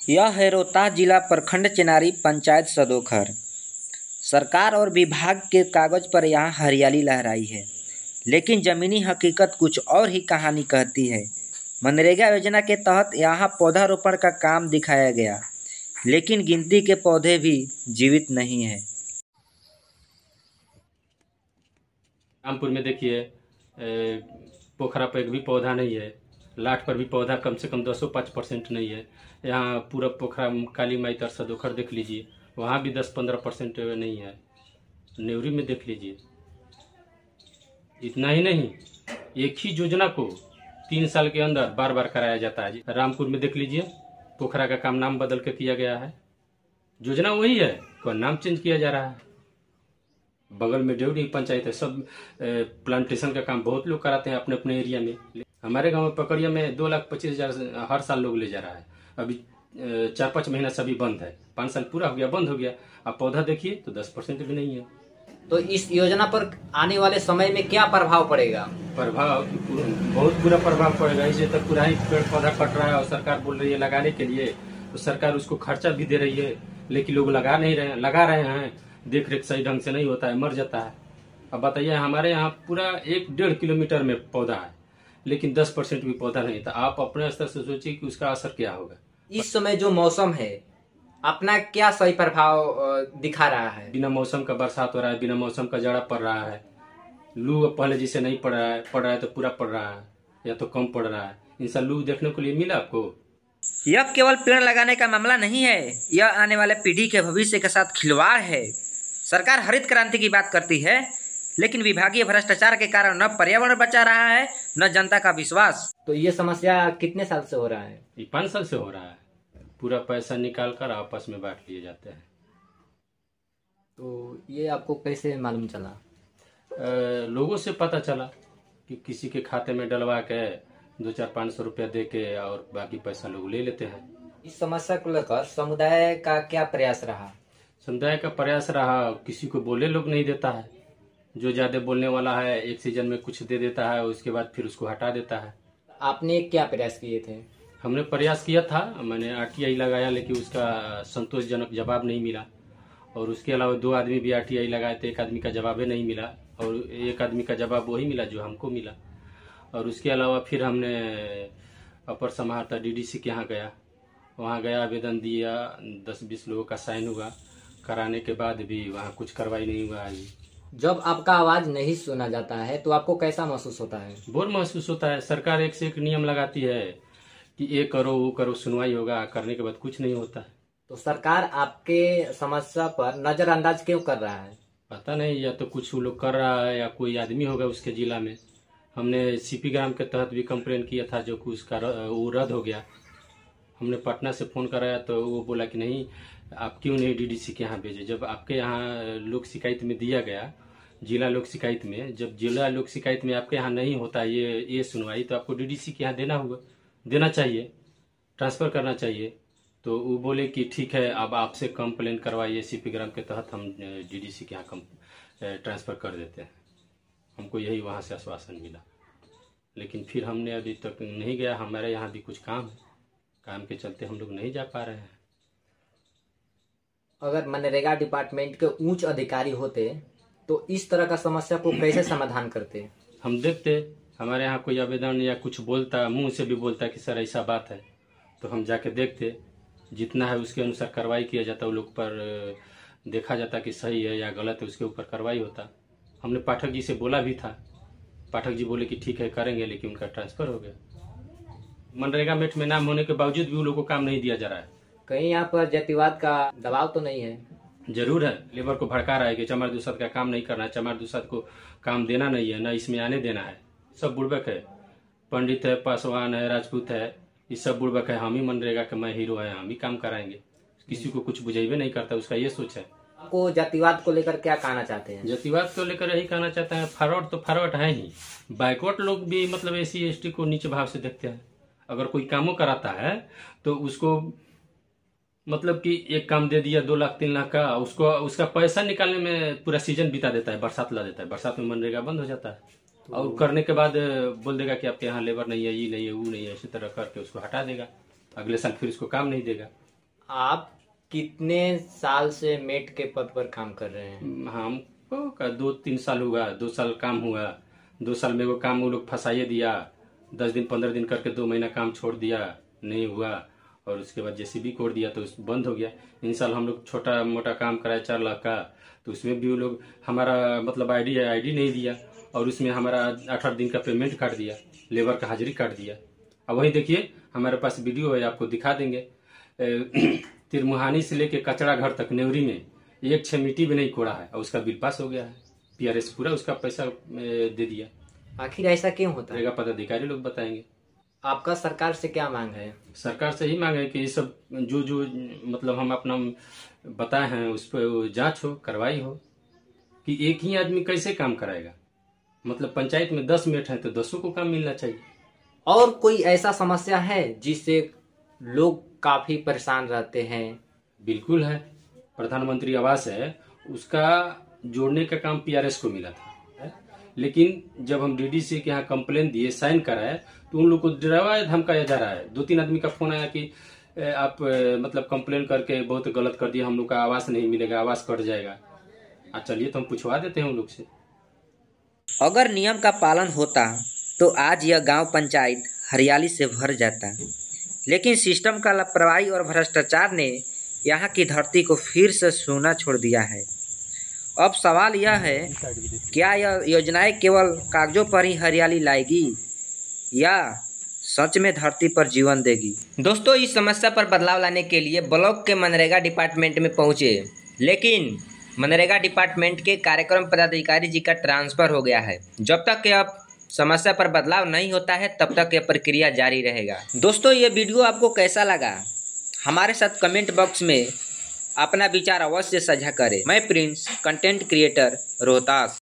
यह है रोहतास जिला प्रखंड चेनारी पंचायत सदोखर। सरकार और विभाग के कागज पर यहाँ हरियाली लहराई है, लेकिन ज़मीनी हकीकत कुछ और ही कहानी कहती है। मनरेगा योजना के तहत यहाँ पौधारोपण का काम दिखाया गया, लेकिन गिनती के पौधे भी जीवित नहीं हैं। रामपुर में देखिए पोखरा पर एक भी पौधा नहीं है, लाठ पर भी पौधा कम से कम 205% नहीं है। यहाँ पूरा पोखरा काली माई तर सदोखर देख लीजिए, वहाँ भी 10-15% नहीं है। नेवरी में देख लीजिए। इतना ही नहीं, एक ही योजना को 3 साल के अंदर बार बार कराया जाता है। रामपुर में देख लीजिए, पोखरा का काम नाम बदल के किया गया है। योजना वही है, पर नाम चेंज किया जा रहा है। बगल में डेवरी पंचायत है, सब प्लांटेशन का काम बहुत लोग कराते हैं अपने अपने एरिया में। हमारे गांव में पकड़िया में 2,25,000 हर साल लोग ले जा रहा है। अभी 4-5 महीना से अभी बंद है, 5 साल पूरा हो गया, बंद हो गया। अब पौधा देखिए तो 10% भी नहीं है। तो इस योजना पर आने वाले समय में क्या प्रभाव पड़ेगा? प्रभाव बहुत बुरा प्रभाव पड़ेगा। इसे तो पूरा ही पेड़ पौधा कट रहा है और सरकार बोल रही है लगाने के लिए, तो सरकार उसको खर्चा भी दे रही है, लेकिन लोग लगा नहीं रहे हैं। लगा रहे हैं, देख रेख सही ढंग से नहीं होता है, मर जाता है। अब बताइए, हमारे यहाँ पूरा 1-1.5 किलोमीटर में पौधा है, लेकिन 10% भी पौधा नहीं था। आप अपने स्तर से सोचिए कि उसका असर क्या होगा। इस समय जो मौसम है अपना क्या सही प्रभाव दिखा रहा है? बिना मौसम का बरसात हो रहा है, बिना मौसम का जाड़ा पड़ रहा है। लू पहले जैसे नहीं पड़ रहा है तो पूरा पड़ रहा है या तो कम पड़ रहा है। इनसा लू देखने को लिए मिला आपको? यह केवल पेड़ लगाने का मामला नहीं है, यह आने वाले पीढ़ी के भविष्य के साथ खिलवाड़ है। सरकार हरित क्रांति की बात करती है, लेकिन विभागीय भ्रष्टाचार के कारण न पर्यावरण बचा रहा है, न जनता का विश्वास। तो ये समस्या कितने साल से हो रहा है? ये 5 साल से हो रहा है। पूरा पैसा निकाल कर आपस में बांट लिए जाते हैं। तो ये आपको कैसे मालूम चला? लोगों से पता चला कि किसी के खाते में डलवा के 200-500 रुपया दे के और बाकी पैसा लोग ले लेते हैं। इस समस्या को लेकर समुदाय का क्या प्रयास रहा? समुदाय का प्रयास रहा, किसी को बोले लोग नहीं देता है। जो ज्यादा बोलने वाला है एक सीजन में कुछ दे देता है, उसके बाद फिर उसको हटा देता है। आपने क्या प्रयास किए थे? हमने प्रयास किया था, मैंने RTI लगाया, लेकिन उसका संतोषजनक जवाब नहीं मिला। और उसके अलावा 2 आदमी भी RTI लगाए थे, एक आदमी का जवाब ही नहीं मिला, और एक आदमी का जवाब वही मिला जो हमको मिला। और उसके अलावा फिर हमने अपर समाहर्ता DDC के यहाँ गया, वहाँ गया, आवेदन दिया, 10-20 लोगों का साइन हुआ। कराने के बाद भी वहाँ कुछ कार्रवाई नहीं हुआ है। जब आपका आवाज नहीं सुना जाता है तो आपको कैसा महसूस होता है? बोर महसूस होता है। सरकार एक से एक नियम लगाती है कि ये करो वो करो, सुनवाई होगा, करने के बाद कुछ नहीं होता है। तो सरकार आपके समस्या पर नजरअंदाज क्यों कर रहा है? पता नहीं, या तो कुछ वो लोग कर रहा है या कोई आदमी होगा उसके जिला में। हमने CP ग्राम के तहत भी कंप्लेन किया था, जो कि उसका वो रद्द हो गया। हमने पटना से फोन कराया तो वो बोला कि नहीं, आप क्यों नहीं DDC के यहाँ भेजे। जब आपके यहाँ लोक शिकायत में दिया गया, जिला लोक शिकायत में, जब जिला लोक शिकायत में आपके यहाँ नहीं होता ये सुनवाई, तो आपको DDC के यहाँ देना चाहिए, ट्रांसफर करना चाहिए। तो वो बोले कि ठीक है, अब आपसे कंप्लेन करवाइए, CP ग्राम के तहत हम DDC के यहाँ ट्रांसफर कर देते हैं। हमको यही वहाँ से आश्वासन मिला, लेकिन फिर हमने अभी तक नहीं गया। हमारे यहाँ भी कुछ काम है, काम के चलते हम लोग नहीं जा पा रहे हैं। अगर मनरेगा डिपार्टमेंट के उच्च अधिकारी होते तो इस तरह का समस्या को कैसे समाधान करते? हम देखते, हमारे यहाँ कोई आवेदन या कुछ बोलता, मुंह से भी बोलता कि सर ऐसा बात है, तो हम जाके देखते, जितना है उसके अनुसार कार्रवाई किया जाता, वो लोग पर देखा जाता कि सही है या गलत है, उसके ऊपर कार्रवाई होता। हमने पाठक जी से बोला भी था, पाठक जी बोले कि ठीक है करेंगे, लेकिन उनका ट्रांसफर हो गया। मनरेगा मेट में नाम होने के बावजूद भी वो लोग को काम नहीं दिया जा रहा है। कहीं यहाँ पर जातिवाद का दबाव तो नहीं है? जरूर है। लेबर को भड़का रहा है कि चमार दूसद का काम नहीं करना है, चमार दूसद को काम देना नहीं है, न इसमें आने देना है। सब बुड़बक है, पंडित है, पासवान है, राजपूत है, ये सब बुड़बक है। हम ही मनरेगा के मैं हीरो है, हम ही काम कराएंगे। किसी को कुछ बुझेबे नहीं करता, उसका ये सोच है। आपको जातिवाद को लेकर क्या कहना चाहते हैं? जातिवाद को लेकर यही कहना चाहते हैं, फॉरवर्ड तो फॉरवर्ड है ही, बैकवर्ड लोग भी मतलब SC ST को नीचे भाव से देखते हैं। अगर कोई कामों कराता है तो उसको मतलब कि एक काम दे दिया 2 लाख 3 लाख का, उसको उसका पैसा निकालने में पूरा सीजन बिता देता है, बरसात ला देता है। बरसात में मनरेगा बंद हो जाता है, और करने के बाद बोल देगा कि आपके यहाँ लेबर नहीं है, ये नहीं है, वो नहीं है, इसी तरह करके उसको हटा देगा। अगले साल फिर उसको काम नहीं देगा। आप कितने साल से मेट के पद पर काम कर रहे हैं? हमको का 2-3 साल हुआ, 2 साल काम हुआ। 2 साल में वो काम वो लोग फंसाइए दिया, 10 दिन 15 दिन करके 2 महीना काम छोड़ दिया, नहीं हुआ। और उसके बाद जेसीबी कोड दिया तो बंद हो गया। इन साल हम लोग छोटा मोटा काम कराए 4 लाख का, तो उसमें भी वो लोग हमारा मतलब आईडी नहीं दिया, और उसमें हमारा 8-8 दिन का पेमेंट काट दिया, लेबर का हाजिरी काट दिया। अब वही देखिए, हमारे पास वीडियो है, आपको दिखा देंगे। तिरमुहानी से लेके कचड़ा घर तक नेवरी में 1 छमीटी भी नहीं कोड़ा है, और उसका बिल पास हो गया है। पीआरएस पूरा उसका पैसा दे दिया। आखिर ऐसा क्यों होता है? पदाधिकारी लोग बताएंगे। आपका सरकार से क्या मांग है? सरकार से ही मांग है कि ये सब जो मतलब हम अपना बताए हैं उस पर जांच हो, कार्रवाई हो, कि एक ही आदमी कैसे काम कराएगा। मतलब पंचायत में 10 मेट है तो 10 को काम मिलना चाहिए। और कोई ऐसा समस्या है जिससे लोग काफी परेशान रहते हैं? बिल्कुल है, प्रधानमंत्री आवास है, उसका जोड़ने का काम पीआरएस को मिला था, लेकिन जब हम डीडीसी के यहाँ कंप्लेन दिए, साइन कराए, तो उन लोग को डराया धमकाया जा रहा है। 2-3 आदमी का फोन आया कि आप मतलब कंप्लेन करके बहुत गलत कर दिया, हम लोग का आवास नहीं मिलेगा, आवास कट जाएगा। चलिए तो हम पूछवा देते हैं उन लोग से। अगर नियम का पालन होता तो आज यह गांव पंचायत हरियाली से भर जाता, लेकिन सिस्टम का लापरवाही और भ्रष्टाचार ने यहाँ की धरती को फिर से सूना छोड़ दिया है। अब सवाल यह है, क्या यह योजनाएं केवल कागजों पर ही हरियाली लाएगी या सच में धरती पर जीवन देगी? दोस्तों, इस समस्या पर बदलाव लाने के लिए ब्लॉक के मनरेगा डिपार्टमेंट में पहुंचे, लेकिन मनरेगा डिपार्टमेंट के कार्यक्रम पदाधिकारी जी का ट्रांसफ़र हो गया है। जब तक यह समस्या पर बदलाव नहीं होता है तब तक यह प्रक्रिया जारी रहेगा। दोस्तों, ये वीडियो आपको कैसा लगा हमारे साथ कमेंट बॉक्स में अपना विचार अवश्य साझा करें। मैं प्रिंस, कंटेंट क्रिएटर, रोहतास।